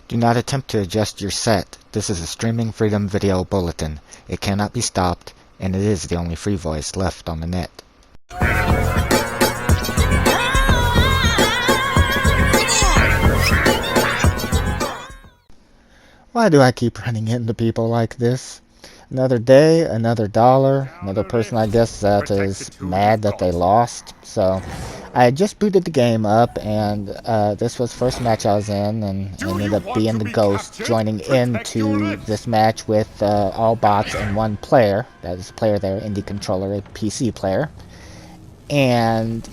Do not attempt to adjust your set. This is a streaming freedom video bulletin. It cannot be stopped, and it is the only free voice left on the net. Why do I keep running into people like this? Another day, another dollar, another person I guess that is mad that they lost. So I had just booted the game up, and this was the first match I was in, and ended up being the ghost, joining into this match with all bots and one player. That is a player there, indie controller, a PC player. And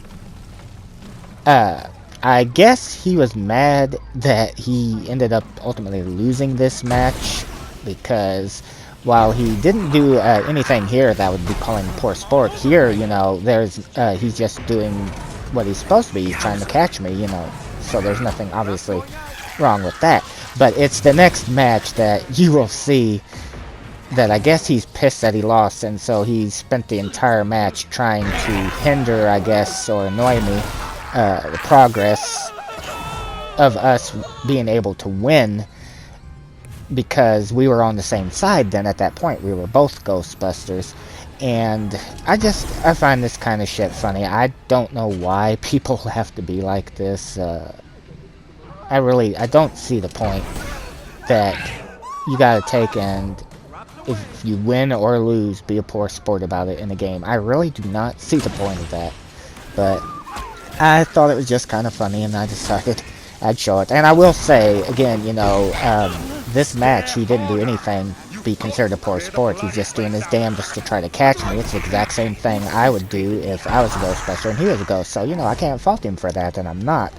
I guess he was mad that he ended up ultimately losing this match, because while he didn't do anything here that would be calling poor sport, here, you know, he's just doing what he's supposed to be. He's trying to catch me, you know, so there's nothing obviously wrong with that. But it's the next match that you will see that I guess he's pissed that he lost, and so he spent the entire match trying to hinder, I guess, or annoy me, the progress of us being able to win, because we were on the same side then at that point. We were both Ghostbusters, and I find this kind of shit funny. I don't know why people have to be like this. I don't see the point that you gotta take, and if you win or lose, be a poor sport about it in a game. I really do not see the point of that, but I thought it was just kind of funny, and I decided I'd show it. And I will say, again, you know, this match, he didn't do anything to be considered a poor sport. He's just doing his damnedest to try to catch me. It's the exact same thing I would do if I was a Ghostbuster and he was a ghost. So, you know, I can't fault him for that, and I'm not.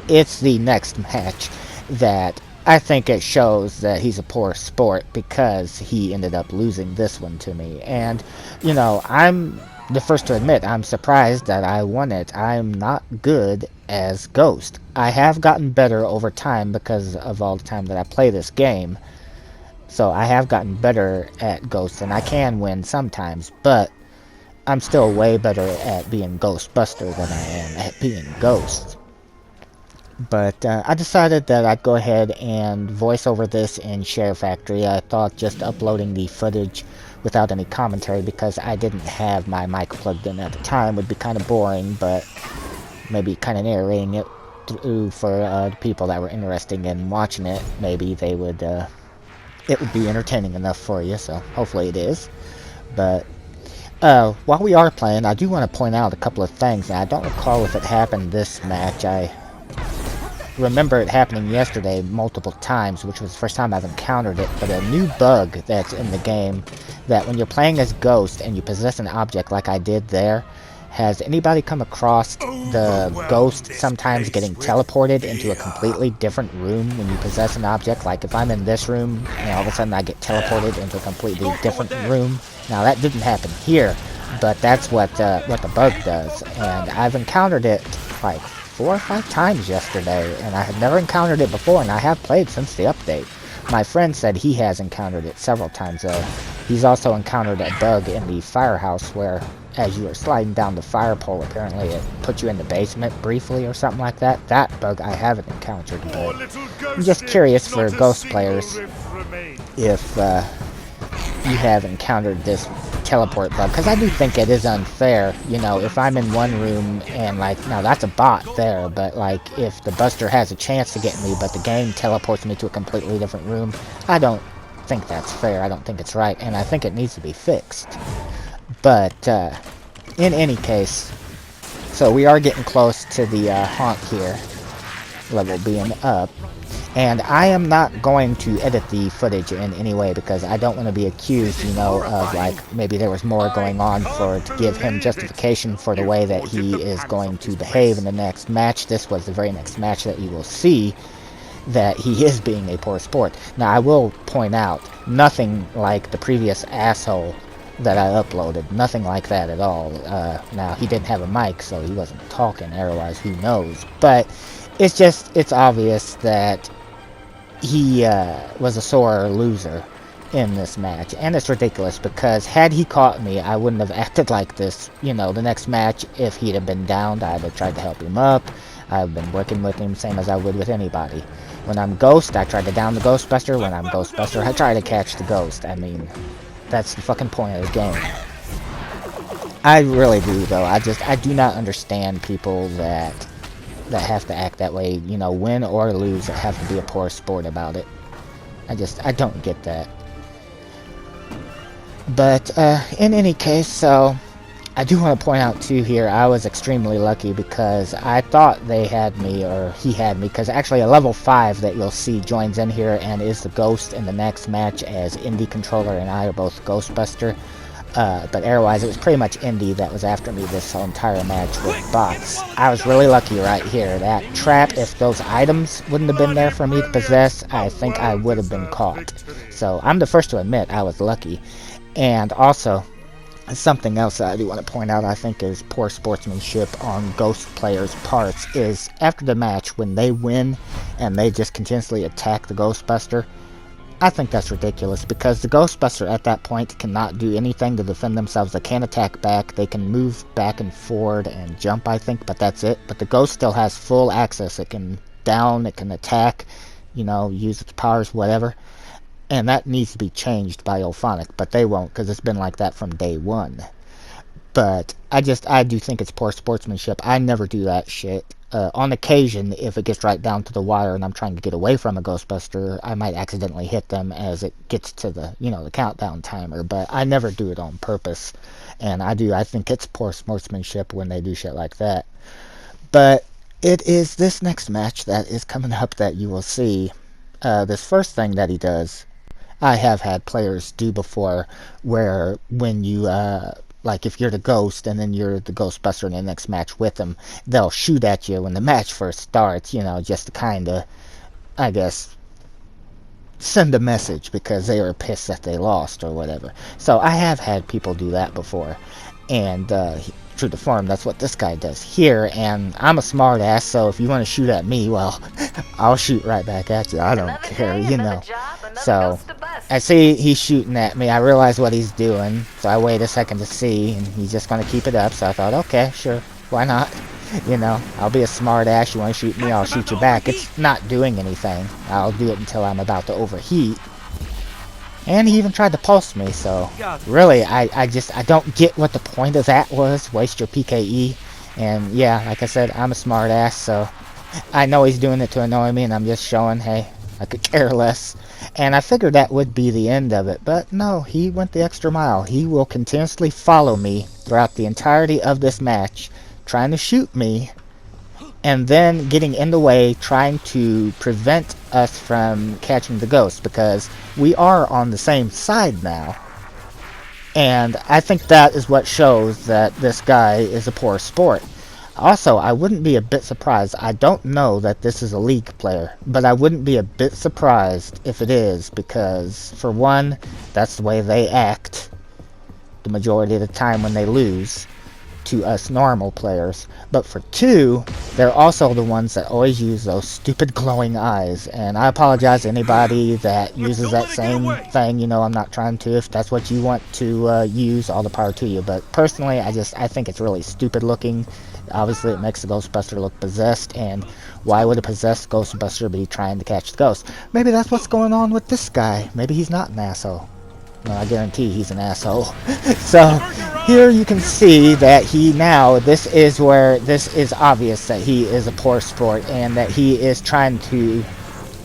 It's the next match that I think it shows that he's a poor sport, because he ended up losing this one to me. And, you know, I'm the first to admit, I'm surprised that I won it. I'm not good as Ghost. I have gotten better over time because of all the time that I play this game. So I have gotten better at Ghost, and I can win sometimes, but I'm still way better at being Ghostbuster than I am at being Ghost. But I decided that I'd go ahead and voice over this in SHAREfactory. I thought just uploading the footage without any commentary, because I didn't have my mic plugged in at the time, would be kind of boring, but maybe kind of narrating it through for the people that were interested in watching it. Maybe they would, it would be entertaining enough for you, so hopefully it is. But while we are playing, I do want to point out a couple of things. Now, I don't recall if it happened this match. I remember it happening yesterday multiple times, which was the first time I've encountered it, but a new bug that's in the game, that when you're playing as Ghost and you possess an object like I did there, has anybody come across the Ghost sometimes getting teleported into a completely different room when you possess an object? Like if I'm in this room and all of a sudden I get teleported into a completely different room. Now that didn't happen here, but that's what the bug does, and I've encountered it like 4 or 5 times yesterday, and I had never encountered it before, and I have played since the update. My friend said he has encountered it several times though. He's also encountered a bug in the firehouse where, as you were sliding down the fire pole, apparently it put you in the basement briefly or something like that. That bug I haven't encountered, but I'm just curious for Ghost players if you have encountered this teleport bug, because I do think it is unfair. You know, if I'm in one room and, like, now that's a bot there, but like if the Buster has a chance to get me but the game teleports me to a completely different room, I don't think that's fair. I don't think it's right, and I think it needs to be fixed. But in any case, so we are getting close to the haunt here, level being up. And I am not going to edit the footage in any way, because I don't want to be accused, you know, of like maybe there was more going on to give him justification for the way that he is going to behave in the next match. This was the very next match that you will see that he is being a poor sport. Now I will point out, nothing like the previous asshole that I uploaded, nothing like that at all. Now he didn't have a mic, so he wasn't talking, otherwise who knows. But it's obvious that he was a sore loser in this match, and it's ridiculous, because had he caught me, I wouldn't have acted like this. You know, the next match, if he'd have been downed, I'd have tried to help him up. I've been working with him same as I would with anybody. When I'm Ghost, I try to down the Ghostbuster. When I'm Ghostbuster, I try to catch the Ghost. I mean, that's the fucking point of the game. I really do, though. I do not understand people that have to act that way. You know, win or lose, have to be a poor sport about it. I don't get that. But, in any case, so, I do want to point out, too, here, I was extremely lucky because I thought they had me, or he had me, because actually a level 5 that you'll see joins in here and is the Ghost in the next match, as Indy Controller and I are both Ghostbuster. But error-wise, it was pretty much Indy that was after me this whole entire match with bots. I was really lucky right here. That trap, if those items wouldn't have been there for me to possess, I think I would have been caught. So I'm the first to admit I was lucky. And also, something else that I do want to point out, I think, is poor sportsmanship on Ghost players' parts, is after the match, when they win and they just continuously attack the Ghostbuster, I think that's ridiculous, because the Ghostbuster at that point cannot do anything to defend themselves. They can't attack back, they can move back and forward and jump, I think, but that's it. But the Ghost still has full access. It can down, it can attack, you know, use its powers, whatever. And that needs to be changed by Illfonic, but they won't, because it's been like that from day one. But I do think it's poor sportsmanship. I never do that shit. On occasion, if it gets right down to the wire and I'm trying to get away from a Ghostbuster, I might accidentally hit them as it gets to the, you know, the countdown timer, but I never do it on purpose. And I think it's poor sportsmanship when they do shit like that. But it is this next match that is coming up that you will see. This first thing that he does, I have had players do before, where when you, like if you're the Ghost and then you're the Ghostbuster in the next match with them, they'll shoot at you when the match first starts, you know, just to kind of, I guess, send a message because they were pissed that they lost or whatever. So I have had people do that before, and true to form, that's what this guy does here. And I'm a smart ass, so if you want to shoot at me, well, I'll shoot right back at you. I don't care, you know. So I see he's shooting at me. I realize what he's doing, so I wait a second to see, and he's just going to keep it up. So I thought, okay, sure, why not? You know, I'll be a smart ass. You want to shoot me, I'll shoot you back. It's not doing anything. I'll do it until I'm about to overheat. And he even tried to pulse me, so really, I don't get what the point of that was. Waste your PKE. And yeah, like I said, I'm a smart ass, so I know he's doing it to annoy me, and I'm just showing, hey, I could care less. And I figured that would be the end of it, but no, he went the extra mile. He will continuously follow me throughout the entirety of this match, trying to shoot me, and then getting in the way, trying to prevent us from catching the Ghost, because we are on the same side now. And I think that is what shows that this guy is a poor sport. Also, I wouldn't be a bit surprised. I don't know that this is a League player, but I wouldn't be a bit surprised if it is, because, for one, that's the way they act the majority of the time when they lose to us normal players. But for two, they're also the ones that always use those stupid glowing eyes. And I apologize to anybody that uses that same thing. You know, I'm not trying to. If that's what you want to use, all the power to you. But personally, I think it's really stupid looking. Obviously, it makes the Ghostbuster look possessed, and why would a possessed Ghostbuster be trying to catch the Ghost? Maybe that's what's going on with this guy. Maybe he's not an asshole. No, I guarantee he's an asshole. So, here you can see that this is obvious that he is a poor sport, and that he is trying to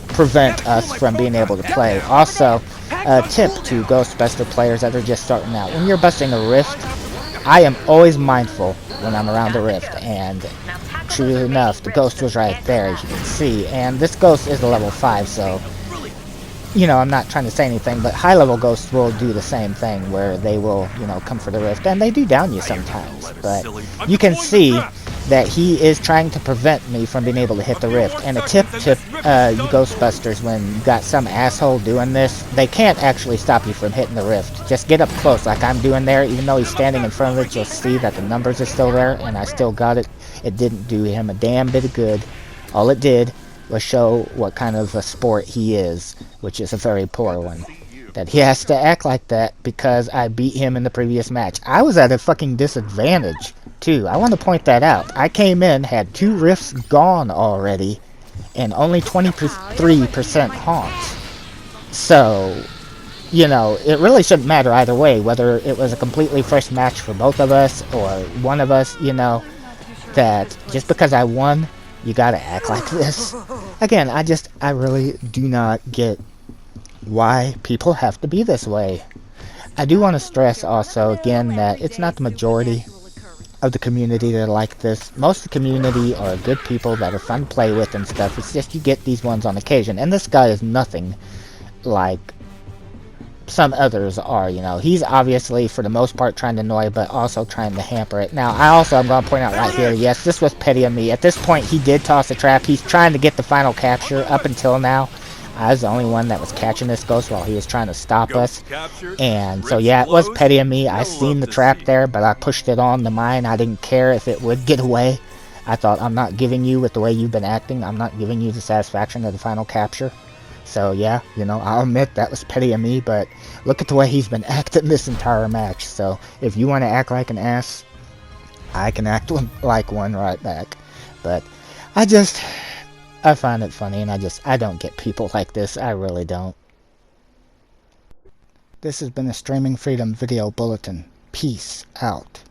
prevent us from being able to play. Also, a tip to Ghostbuster players that are just starting out. When you're busting a rift, I am always mindful when I'm around the rift, and true enough, the Ghost was right there, as you can see. And this Ghost is a level 5, so, you know, I'm not trying to say anything, but high-level Ghosts will do the same thing, where they will, you know, come for the rift, and they do down you sometimes. But you can see that he is trying to prevent me from being able to hit the rift. And a tip to you Ghostbusters, when you got some asshole doing this, they can't actually stop you from hitting the rift. Just get up close like I'm doing there. Even though he's standing in front of it, you'll see that the numbers are still there, and I still got it. It didn't do him a damn bit of good. All it did was show what kind of a sport he is, which is a very poor one. That he has to act like that because I beat him in the previous match. I was at a fucking disadvantage, too. I want to point that out. I came in, had 2 rifts gone already, and only 23% haunts. So, you know, it really shouldn't matter either way, whether it was a completely fresh match for both of us or one of us, you know, that just because I won, you gotta act like this. Again, I really do not get why people have to be this way. I do want to stress also, again, that it's not the majority of the community that are like this. Most of the community are good people that are fun to play with and stuff. It's just you get these ones on occasion. And this guy is nothing like some others are, you know. He's obviously, for the most part, trying to annoy, but also trying to hamper it. Now, I'm going to point out right here, yes, this was petty of me. At this point, he did toss a trap. He's trying to get the final capture. Up until now, I was the only one that was catching this ghost while he was trying to stop us. And so, yeah, it was petty of me. I seen the trap there, but I pushed it on the mine. I didn't care if it would get away. I thought, I'm not giving you, with the way you've been acting, I'm not giving you the satisfaction of the final capture. So, yeah, you know, I'll admit that was petty of me, but look at the way he's been acting this entire match. So, if you want to act like an ass, I can act like one right back. But I find it funny, and I don't get people like this. I really don't. This has been a Streaming Freedom Video Bulletin. Peace out.